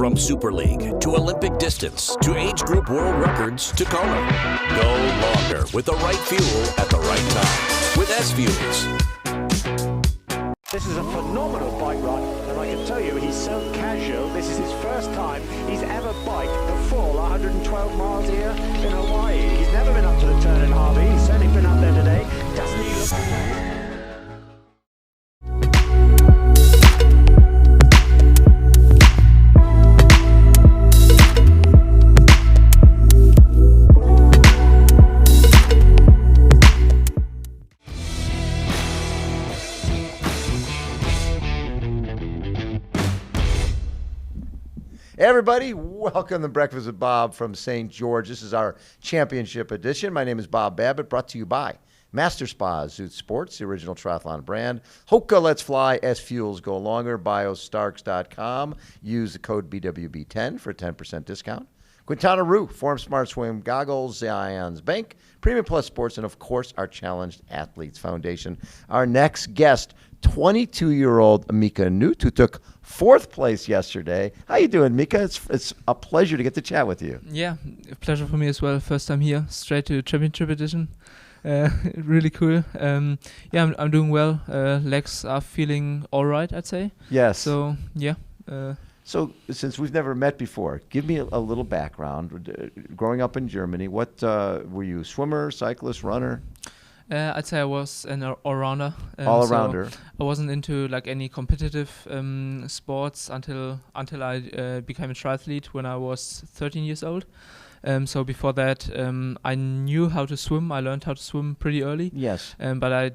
From Super League to Olympic distance to age group world records to color. Go longer with the right fuel at the right time with SFuels. This is a phenomenal bike ride, and I can tell you he's so casual. This is his first time he's ever biked the full 112 miles here in Hawaii. He's never been up to the turn in Harvey. He's certainly been up there today. Doesn't he look... Hey everybody, welcome to Breakfast with Bob from St. George. This is our championship edition. My name is Bob Babbitt, brought to you by Master Spas, Zoot Sports, the original triathlon brand. HOKA, Let's Fly, SFuels, Go Longer, Biostarks.com. Use the code BWB10 for a 10% discount. Quintanaroo, Form Smart Swim Goggles, Zions Bank, Premium Plus Sports, and of course, our Challenged Athletes Foundation. Our next guest, 22-year-old Mika Noodt, who took fourth place yesterday. How you doing, Mika? It's a pleasure to get to chat with you. Yeah, a pleasure for me as well. First time here, straight to championship edition. Really cool. Yeah, I'm doing well. Legs are feeling all right, I'd say. Yes. So, yeah. So, since we've never met before, give me a little background. Growing up in Germany, what were you? Swimmer, cyclist, runner? I'd say I was an all-rounder. All-rounder. So I wasn't into like any competitive sports until I became a triathlete when I was 13 years old. So before that, I knew how to swim. I learned how to swim pretty early. Yes. But I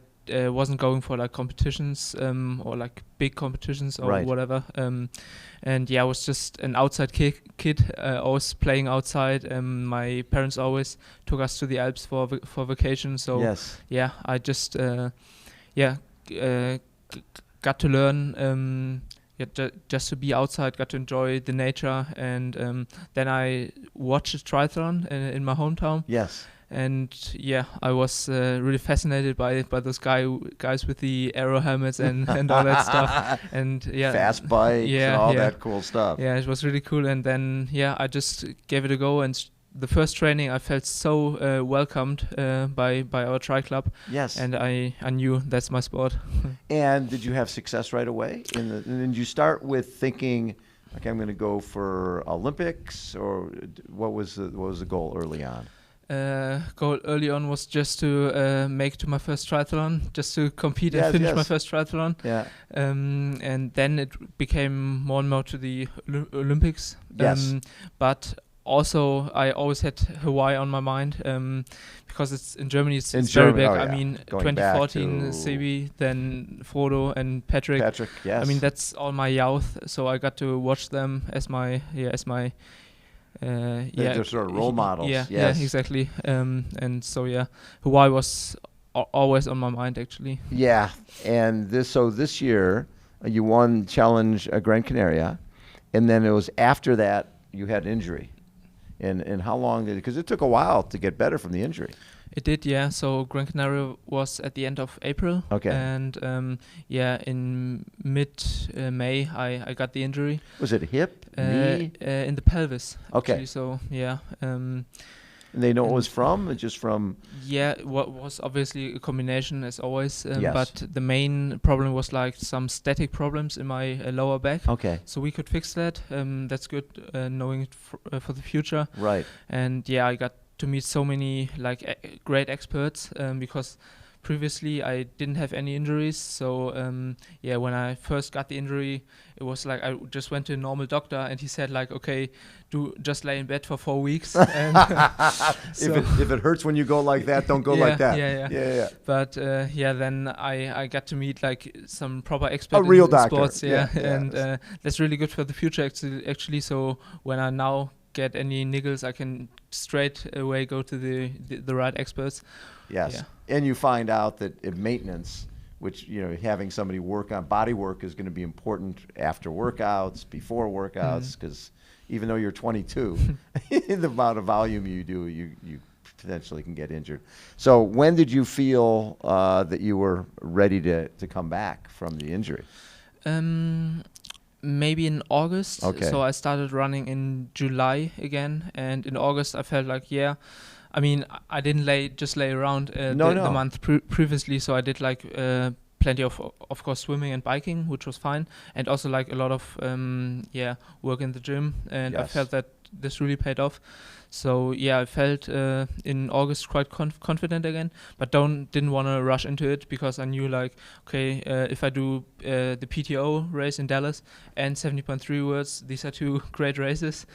wasn't going for like competitions or like big competitions or whatever. And yeah, I was just an outside kid, always playing outside. My parents always took us to the Alps for vacation. So yeah, I just got to learn. Just to be outside, got to enjoy the nature, and then I watched a triathlon in my hometown. Yes. And yeah, I was really fascinated by those guys with the aero helmets and all that stuff. And yeah, fast bikes and all that cool stuff. Yeah, it was really cool. And then I just gave it a go. And the first training, I felt so welcomed by our tri club. Yes. And I knew that's my sport. And did you have success right away? And did you start with thinking, okay, I'm going to go for Olympics, or what was the goal early on? Goal early on was just to make it to my first triathlon, just to compete and finish my first triathlon. Yeah. And then it became more and more to the Olympics. Yes. But also I always had Hawaii on my mind because it's in Germany. It's very big. I mean, going 2014 Sebi, then Frodo and Patrick. Yes. I mean, that's all my youth. So I got to watch them as my they're sort of role models. Yeah, exactly. And so Hawaii was always on my mind actually. Yeah, and this year you won Challenge Gran Canaria, and then it was after that you had injury. And how long did it? Because it took a while to get better from the injury. It did, yeah. So Gran Canaria was at the end of April. Okay. And in mid-May, I got the injury. Was it hip, knee? In the pelvis. Okay. Actually, so yeah. And they know what it was from? Just from? Yeah, what was obviously a combination as always. Yes. But the main problem was like some static problems in my lower back. Okay. So we could fix that. That's good, knowing it for the future. Right. And yeah, I got to meet so many like great experts because previously I didn't have any injuries. So when I first got the injury, it was like I just went to a normal doctor and he said like, okay, just lay in bed for 4 weeks. And if it hurts when you go like that, don't go like that. Yeah. But then I got to meet like some proper experts, a real in doctor. Sports. And that's really good for the future actually. So when I now get any niggles, I can straight away go to the right experts. Yes. Yeah. And you find out that in maintenance, which, having somebody work on body work is going to be important after workouts, before workouts, because even though you're 22, the amount of volume you do, you potentially can get injured. So when did you feel that you were ready to come back from the injury? Maybe in August. Okay. So I started running in July again, and in August I felt like, yeah, I mean, I didn't lay around the month previously, so I did like plenty of course, swimming and biking, which was fine, and also like a lot of work in the gym, and I felt that this really paid off. So yeah, I felt in August quite confident again, but didn't want to rush into it, because I knew like, okay, if I do the PTO race in Dallas and 70.3 words, these are two great races,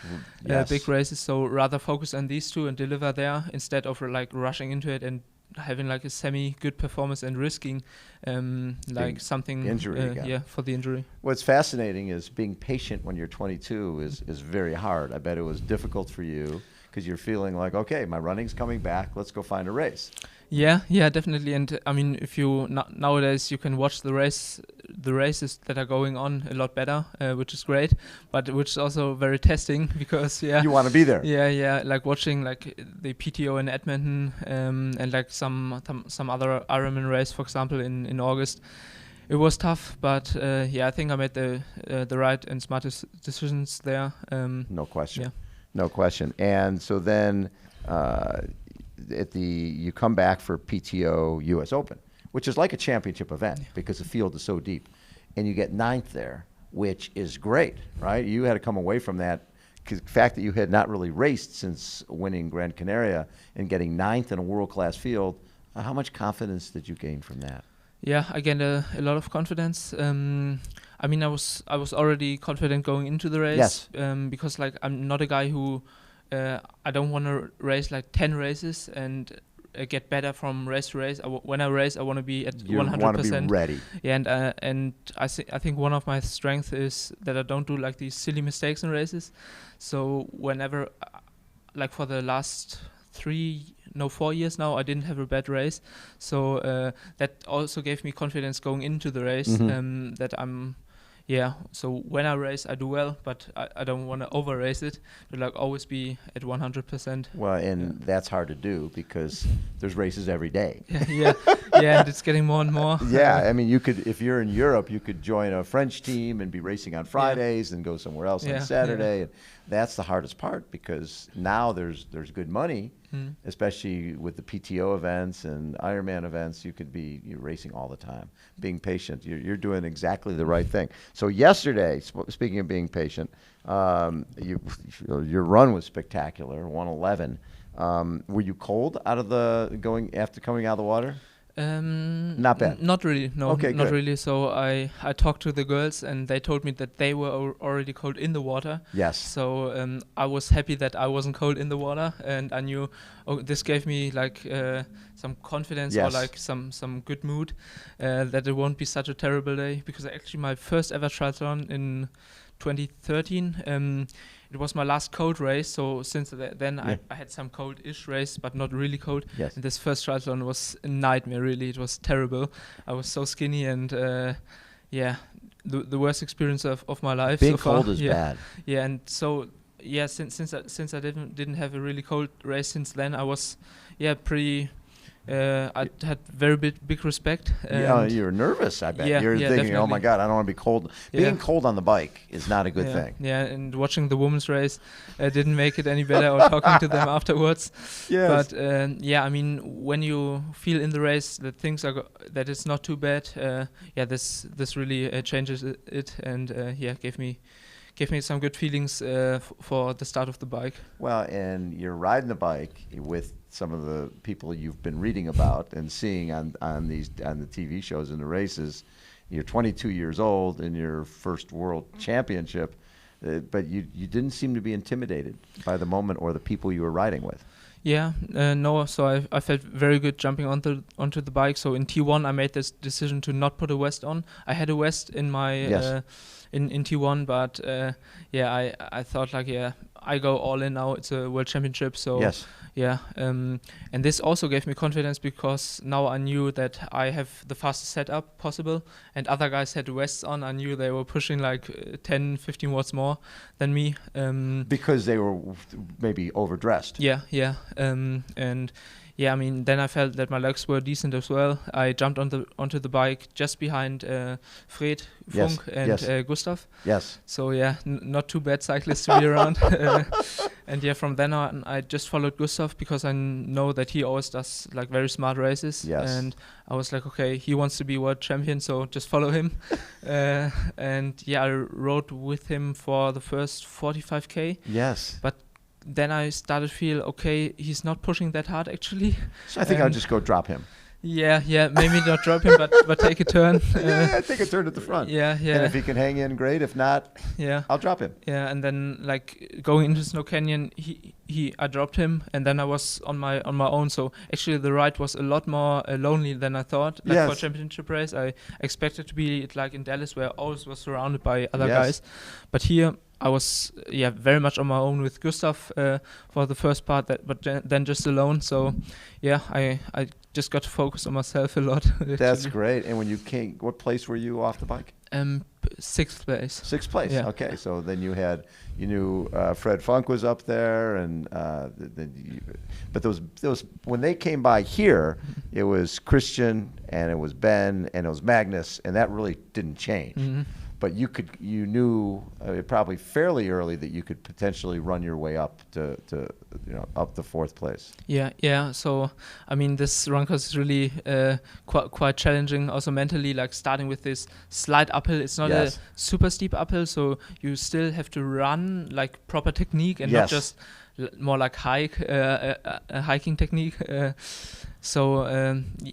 big races. So rather focus on these two and deliver there, instead of like rushing into it and having like a semi-good performance and risking like something injury for the injury. What's fascinating is being patient when you're 22 is very hard. I bet it was difficult for you, because you're feeling like, okay, my running's coming back, let's go find a race. Yeah, definitely. And I mean, if you nowadays you can watch the races that are going on a lot better, which is great, but which is also very testing, because you want to be there. Yeah, like watching like the PTO in Edmonton and like some other Ironman race, for example, in August. It was tough, but I think I made the right and smartest decisions there. No question. Yeah. No question. And so then you come back for PTO US Open, which is like a championship event because the field is so deep, and you get 9th there, which is great, right? You had to come away from that, because the fact that you had not really raced since winning Gran Canaria and getting 9th in a world-class field. How much confidence did you gain from that? Yeah, I gained a lot of confidence. I mean, I was already confident going into the race, because like I'm not a guy who I don't want to race like 10 races and get better from race to race. When I race, I want to be at 100%. You want to be ready. Yeah, and I think one of my strengths is that I don't do like these silly mistakes in races. So whenever, like for the last 4 years now, I didn't have a bad race. So that also gave me confidence going into the race, that I'm, so when I race, I do well, but I don't want to over race it, to like always be at 100%. Well, and that's hard to do, because there's races every day. And it's getting more and more. Yeah, I mean, you could, if you're in Europe, you could join a French team and be racing on Fridays and go somewhere else on Saturday. And that's the hardest part, because now there's good money, especially with the PTO events and Ironman events. You're racing all the time. Being patient, you're doing exactly the right thing. So yesterday, speaking of being patient, your run was spectacular, 1:11. Were you cold after coming out of the water? Not bad. Not really. No, okay, not good. really. So I talked to the girls, and they told me that they were already cold in the water. Yes. So I was happy that I wasn't cold in the water, and I knew this gave me like some confidence or like some good mood, that it won't be such a terrible day, because actually my first ever triathlon in 2013. It was my last cold race, so since then I had some cold-ish race, but not really cold. Yes. And this first triathlon was a nightmare, really. It was terrible. I was so skinny, and the worst experience of my life Being so far. cold is bad. Yeah, and so since I didn't have a really cold race since then, I was pretty. I had very big respect. Yeah, you're nervous, I bet. You're thinking, definitely. oh my God, I don't want to be cold. Being cold on the bike is not a good thing. Yeah, and watching the women's race didn't make it any better, or talking to them afterwards. Yes. But I mean, when you feel in the race that things that it's not too bad, this really changes it, and gave me some good feelings for the start of the bike. Well, and you're riding the bike with some of the people you've been reading about and seeing on the TV shows and the races. You're 22 years old in your first world championship, but you didn't seem to be intimidated by the moment or the people you were riding with. Yeah, no. So I felt very good jumping onto the bike. So in T1, I made this decision to not put a vest on. I had a vest in my in T1, but I thought like I go all in now. It's a world championship, so and this also gave me confidence, because now I knew that I have the fastest setup possible, and other guys had vests on. I knew they were pushing like 10-15 watts more than me, because they were maybe overdressed. And I mean, then I felt that my legs were decent as well. I jumped onto the bike just behind Fred, Funk, and Gustav. Yes. So not too bad cyclists to be around. And from then on, I just followed Gustav because I know that he always does like very smart races. Yes. And I was like, okay, he wants to be world champion, so just follow him. I rode with him for the first 45k. Yes. But then I started to feel, okay, he's not pushing that hard actually. So I think I'll just go drop him. Maybe not drop him, but take a turn. Take a turn at the front. And if he can hang in, great. If not, I'll drop him. And then like going into Snow Canyon, I dropped him, and then I was on my own. So actually, the ride was a lot more lonely than I thought. Like for a championship race, I expected to be like in Dallas, where I always was surrounded by other guys, but here I was very much on my own with Gustav for the first part, but then just alone. So I just got to focus on myself a lot. That's great. And when you came, what place were you off the bike? 6th place. 6th place. Yeah. Okay. So then you knew Fred Funk was up there, and but those when they came by here, it was Christian and it was Ben and it was Magnus, and that really didn't change. Mm-hmm. But you knew probably fairly early that you could potentially run your way up to up the 4th place. So I mean, this run course is really quite challenging, also mentally. Like starting with this slight uphill, it's not a super steep uphill, so you still have to run like proper technique and not just more like hiking technique.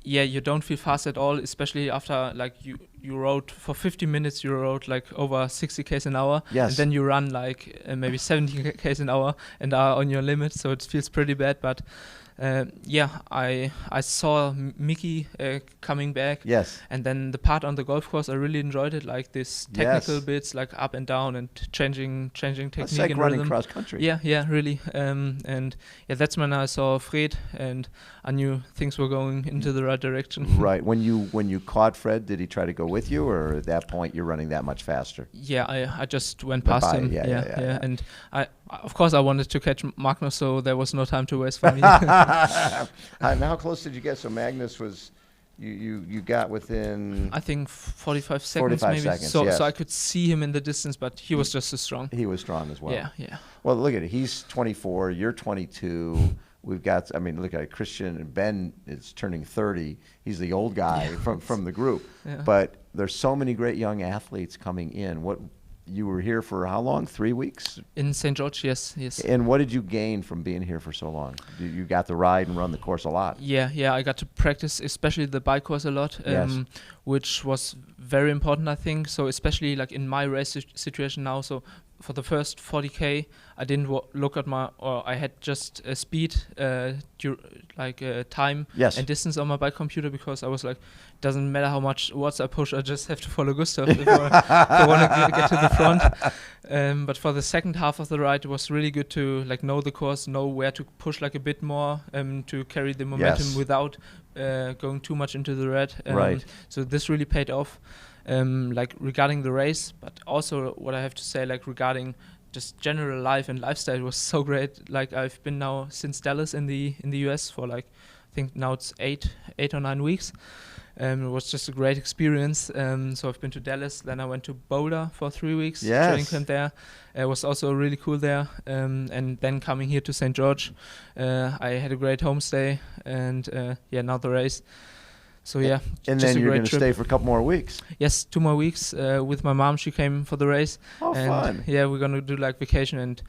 You don't feel fast at all, especially after like you rode for 50 minutes, you rode like over 60 k's an hour, and then you run like maybe 70 k's an hour and are on your limit, so it feels pretty bad. But I saw Miki coming back, and then the part on the golf course, I really enjoyed it, like this technical bits, like up and down and changing technique. It's like and running rhythm. cross country. Really. That's when I saw Fred, and I knew things were going into the right direction. Right. When you caught Fred, did he try to go with you, or at that point you're running that much faster? I just went past him. And of course I wanted to catch Magnus, so there was no time to waste for me. And how close did you get? So Magnus was, you got within, I think 45 seconds maybe. So I could see him in the distance, but he was just as strong. He was strong as well. Yeah. Well, look at it. He's 24. You're 22. We've got, look at it. Christian and Ben is turning 30. He's the old guy from the group. Yeah. But there's so many great young athletes coming in. You were here for how long? 3 weeks? In St. George, yes. And what did you gain from being here for so long? You got to ride and run the course a lot. Yeah, I got to practice, especially the bike course a lot, which was very important, I think. So especially like in my race situation now, so for the first 40k, I didn't look at I had just speed, time and distance on my bike computer, because I was like, doesn't matter how much watts I push, I just have to follow Gustav if I want to get to the front. But for the second half of the ride, it was really good to like know the course, know where to push like a bit more, to carry the momentum without going too much into the red. Right. So this really paid off. Like regarding the race, but also what I have to say, like regarding just general life and lifestyle, was so great. Like I've been now since Dallas in the US for like, I think now it's 8 or 9 weeks. It was just a great experience. So I've been to Dallas, then I went to Boulder for 3 weeks, training camp there. It was also really cool there. And then coming here to St. George, I had a great homestay, and now the race. So and then you're going to stay for a couple more weeks. Yes, 2 more weeks with my mom. She came for the race. Oh, and fun! Yeah, we're going to do like vacation and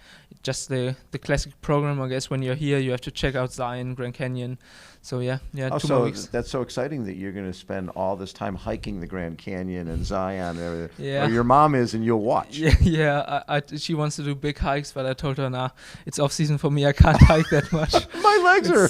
just the classic program. I guess when you're here, you have to check out Zion, Grand Canyon. So 2 more weeks. That's so exciting that you're going to spend all this time hiking the Grand Canyon and Zion and everything. Yeah. Or your mom is, and you'll watch. She wants to do big hikes, but I told her, nah, it's off season for me. I can't hike that much. My legs are.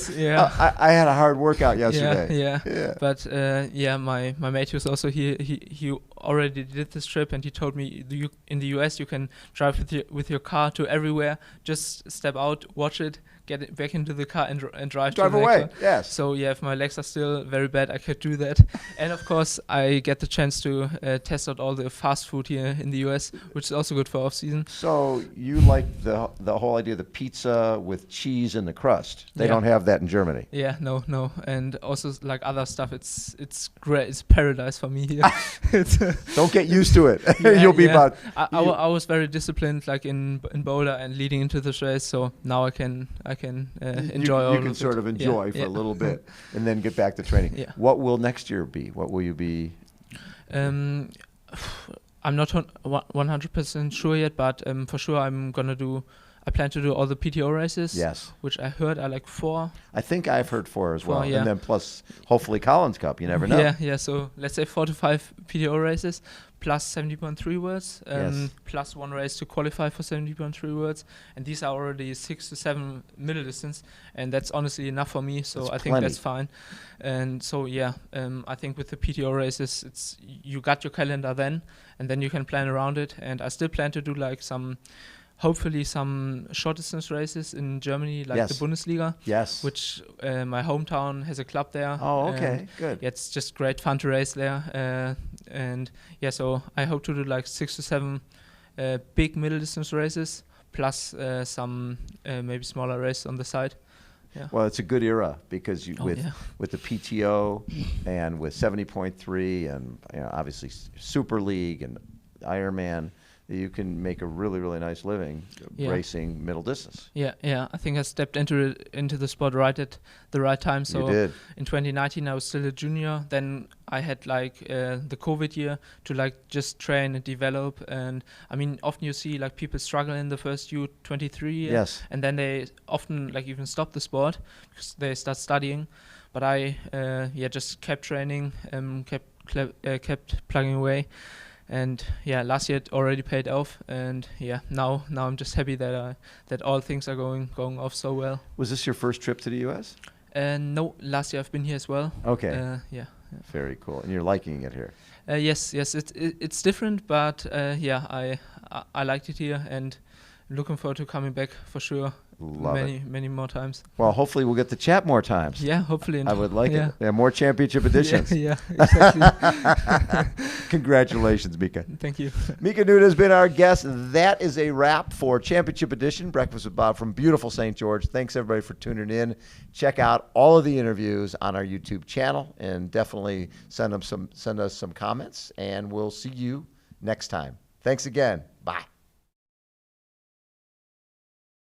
I had a hard workout yesterday. Yeah. But my mate who's also here, he already did this trip, and he told me in the US you can drive with your car to everywhere. Just step out, watch it, get it back into the car, and drive to the away. next one. Yes. So yeah, if my legs are still very bad, I could do that. And of course, I get the chance to test out all the fast food here in the US, which is also good for off season. So you like the whole idea of the pizza with cheese in the crust? They don't have that in Germany. Yeah, no, and also like other stuff. It's great. It's paradise for me here. Don't get used to it. Yeah, You'll be about. I was very disciplined, like in Boulder and leading into this race. So now I can enjoy. You can sort of enjoy for a little bit, and then get back to training. Yeah. What will next year be? What will you be? I'm not 100% sure yet, but for sure I plan to do all the PTO races. Yes. Which I heard are like 4. I think I've heard 4 as well. Yeah. And then plus, hopefully, Collins Cup. You never know. Yeah. So let's say 4 to 5 PTO races, plus 70.3 worlds, Yes. plus 1 race to qualify for 70.3 worlds. And these are already 6 to 7 middle distance. And that's honestly enough for me. So That's I think plenty. that's fine. And so, yeah, I think with the PTO races, you got your calendar then, and then you can plan around it. And I still plan to do like hopefully some short distance races in Germany, like the Bundesliga. Yes. Which my hometown has a club there. Oh, okay, good. Yeah, it's just great fun to race there. And yeah, so I hope to do like 6 to 7 big middle distance races, plus some maybe smaller races on the side. Yeah. Well, it's a good era because with the PTO and with 70.3 and obviously Super League and Ironman, you can make a really, really nice living racing middle distance. Yeah. I think I stepped into the sport right at the right time. So you did. In 2019, I was still a junior. Then I had like the COVID year to like just train and develop. And I mean, often you see like people struggle in the first U23 year. Yes. And then they often like even stop the sport because they start studying. But I just kept training, kept plugging away. And yeah, last year it already paid off, and yeah, now I'm just happy that all things are going off so well. Was this your first trip to the U.S.? No, last year I've been here as well. Okay. Yeah. Very cool, and you're liking it here. Yes, it's different, but I liked it here, and looking forward to coming back for sure. Many more times. Well, hopefully we'll get to chat more times. Yeah, hopefully. I would like it. Yeah, more championship editions. Yeah, exactly. Congratulations, Mika. Thank you. Mika Noodt has been our guest. That is a wrap for Championship Edition, Breakfast with Bob from beautiful St. George. Thanks, everybody, for tuning in. Check out all of the interviews on our YouTube channel, and definitely send us some comments, and we'll see you next time. Thanks again. Bye.